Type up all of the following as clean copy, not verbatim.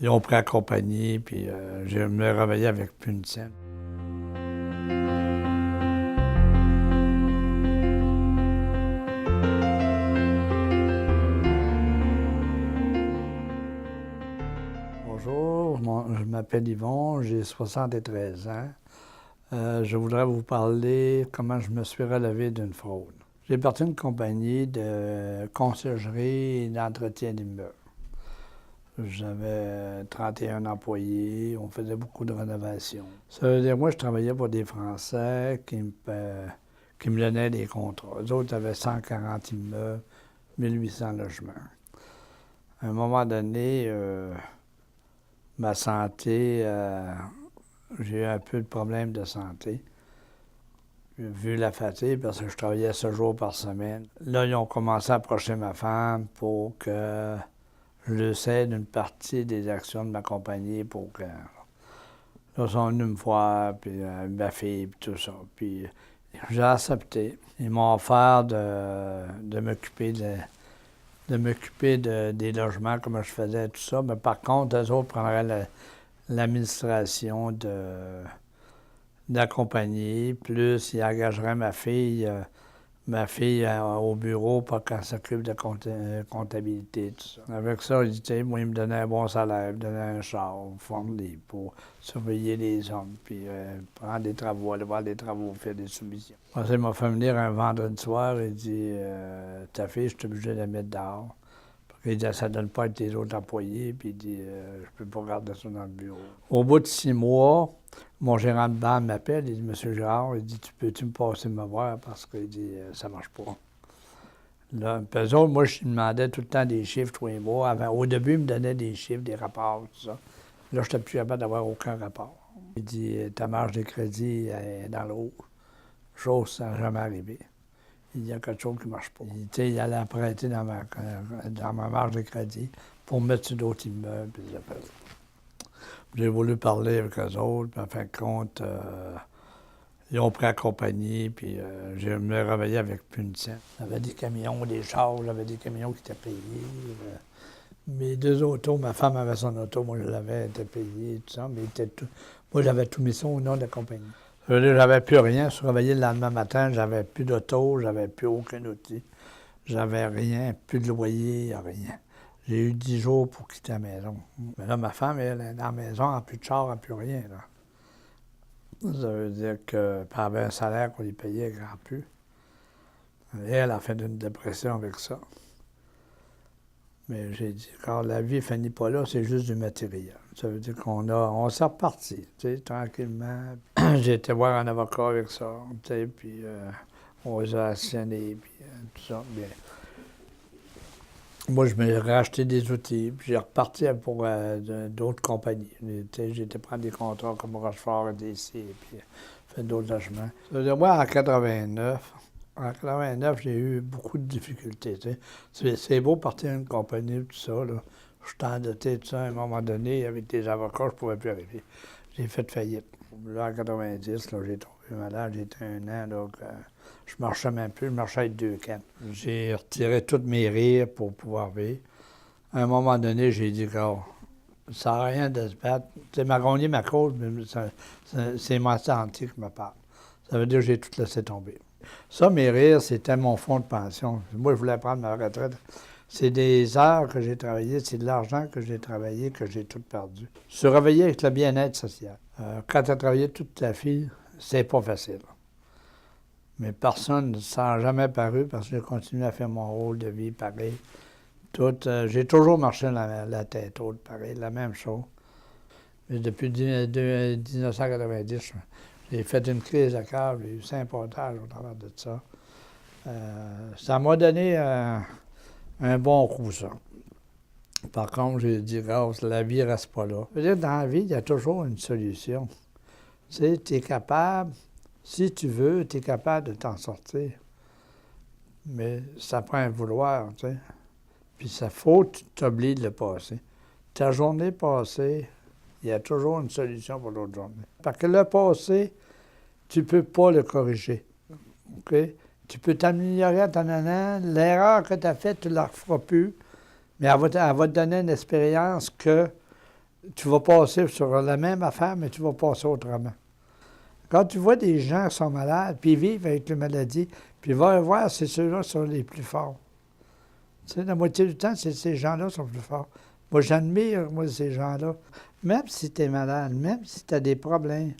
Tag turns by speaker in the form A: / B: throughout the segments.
A: Ils ont pris la compagnie, puis je me réveillais avec plus une scène. Bonjour, je m'appelle Yvon, j'ai 73 ans. Je voudrais vous parler comment je me suis relevé d'une fraude. J'ai parti une compagnie de conciergerie et d'entretien d'immeubles. J'avais 31 employés, on faisait beaucoup de rénovations. Ça veut dire, moi, je travaillais pour des Français qui me donnaient des contrats. Les autres avaient 140 immeubles, 1800 logements. À un moment donné, ma santé, j'ai eu un peu de problème de santé, vu la fatigue, parce que je travaillais 7 jours par semaine. Là, ils ont commencé à approcher ma femme pour que je le cède une partie des actions de ma compagnie pour que... Là, ils sont venus me voir, puis ma fille, puis tout ça. Puis j'ai accepté. Ils m'ont offert de m'occuper des logements, comme je faisais, tout ça. Mais par contre, eux autres prendraient l'administration de la compagnie, plus ils engageraient ma fille au bureau pour qu'elle s'occupe de comptabilité, tout ça. Avec ça, il dit, moi, il me donnait un bon salaire, il me donnait un char, fourni pour surveiller les hommes, puis prendre des travaux, aller voir des travaux, faire des soumissions. Après, il m'a fait venir un vendredi soir, il dit, ta fille, je suis obligé de la mettre dehors. Il dit, ça ne donne pas avec tes autres employés, puis il dit, je peux pas garder ça dans le bureau. Au bout de 6 mois, mon gérant de banque m'appelle, il dit, Monsieur Girard, il dit, peux-tu me passer me voir parce qu'il dit, ça marche pas. Là, puis eux autres, moi, je lui demandais tout le temps des chiffres tous les mois. Au début, il me donnait des chiffres, des rapports, tout ça. Là, je n'étais plus capable d'avoir aucun rapport. Il dit, ta marge de crédit est dans le haut. Chose, ça n'a jamais arrivé. Il y a quelque chose qui ne marche pas. Il allait emprunter dans ma marge de crédit pour mettre sur d'autres immeubles. J'ai voulu parler avec eux autres, puis en fin de compte, ils ont pris la compagnie, puis je me réveillais avec plus une scène. J'avais des camions, des chars, j'avais des camions qui étaient payés. Mes 2 autos, ma femme avait son auto, moi je l'avais, elle était payée, tout ça, mais moi j'avais tout mis ça au nom de la compagnie. J'avais plus rien. Je suis réveillé le lendemain matin, j'avais plus d'auto, j'avais plus aucun outil. J'avais rien, plus de loyer, rien. J'ai eu 10 jours pour quitter la maison. Mais là, ma femme, elle est dans la maison, elle n'a plus de char, elle n'a plus rien. Là. Ça veut dire qu'elle avait un salaire qu'on lui payait grand plus. Et elle a fait une dépression avec ça. Mais j'ai dit, quand la vie ne finit pas là, c'est juste du matériel. Ça veut dire on s'est reparti, tu sais, tranquillement. J'ai été voir un avocat avec ça, tu sais, puis on les a assainés, puis tout ça. Bien. Moi, je me suis racheté des outils, puis j'ai reparti pour d'autres compagnies. Tu sais, j'ai été prendre des contrats comme Rochefort et DC, puis fait d'autres logements. Ça veut dire, moi, en 89, j'ai eu beaucoup de difficultés. Tu sais. C'est beau partir d'une compagnie, tout ça. Là. Je suis endetté, tout ça. À un moment donné, avec des avocats, je ne pouvais plus arriver. J'ai fait faillite. Là, en 90, là, j'ai tombé malade. J'ai été 1 an, donc je marchais même plus. Je marchais avec 2 cannes. J'ai retiré tous mes rires pour pouvoir vivre. À un moment donné, j'ai dit, oh, ça sert à rien de se battre. C'est ma cause, mais c'est ma santé qui me parle. Ça veut dire que j'ai tout laissé tomber. Ça, mes rires, c'était mon fonds de pension. Moi, je voulais prendre ma retraite. C'est des heures que j'ai travaillé, c'est de l'argent que j'ai travaillé, que j'ai tout perdu. Je suis réveillé avec le bien-être social. Quand tu as travaillé toute ta vie, c'est pas facile. Mais personne ne s'en a jamais paru parce que j'ai continué à faire mon rôle de vie pareil. J'ai toujours marché la tête haute, pareil, la même chose. Mais depuis 1990, j'ai fait une crise de cœur, j'ai eu 5 pontages au travers de ça. Ça m'a donné un bon coup, ça. Par contre, j'ai dit, grâce, la vie ne reste pas là. Je veux dire, dans la vie, il y a toujours une solution. Tu sais, tu es capable, si tu veux, tu es capable de t'en sortir. Mais ça prend un vouloir, tu sais. Puis ça faut que tu t'obliges de le passer. Ta journée passée, il y a toujours une solution pour l'autre journée. Parce que le passé, tu ne peux pas le corriger. OK? Tu peux t'améliorer en t'en allant. L'erreur que tu as faite, tu ne la referas plus. Mais elle va te donner une expérience que tu vas passer sur la même affaire, mais tu vas passer autrement. Quand tu vois des gens qui sont malades, puis ils vivent avec une maladie, puis va voir, c'est ceux-là qui sont les plus forts. Tu sais, la moitié du temps, c'est ces gens-là qui sont plus forts. Moi, j'admire, moi, ces gens-là. Même si tu es malade, même si tu as des problèmes,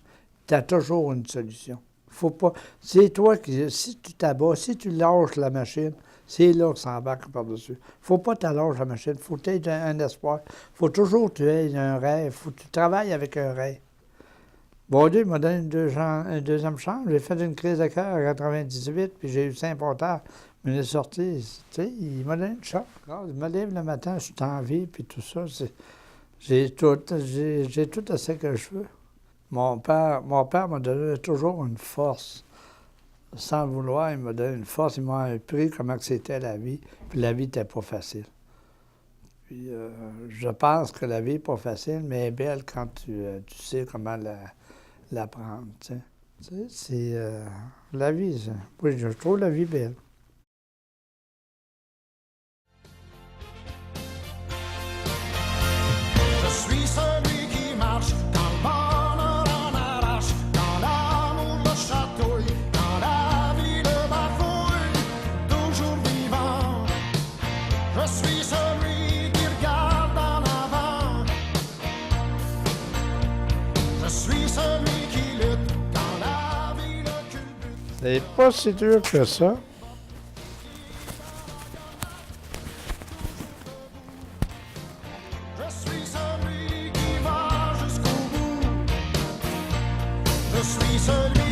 A: tu as toujours une solution. Faut pas. C'est toi qui. Si tu t'abats, si tu lâches la machine, c'est là que ça embarque par-dessus. Faut pas te lâcher la machine. Faut que tu aies un espoir. Faut toujours que tu aies un rêve. Faut que tu travailles avec un rêve. Bon Dieu, il m'a donné une deuxième chance. J'ai fait une crise de cœur en 98, puis j'ai eu 5 portages. Mais il est sorti, tu sais, il m'a donné une chance. Je me lève le matin, je suis en vie, puis tout ça. J'ai tout à ce que je veux. Mon père m'a donné toujours une force. Sans le vouloir, il m'a donné une force. Il m'a appris comment c'était la vie. Puis la vie n'était pas facile. Puis je pense que la vie n'est pas facile, mais elle est belle quand tu sais comment la prendre. Tu sais, c'est la vie. Oui, je trouve la vie belle.
B: Je suis celui qui marche quand le bonheur en arrache, quand l'amour le chatouille, quand la vie le bafouille, toujours vivant. Je suis celui qui regarde en avant. Je suis celui qui lutte quand la vie le culbute.
A: C'est pas si dur que ça.
B: Je suis celui qui va jusqu'au bout. Je suis celui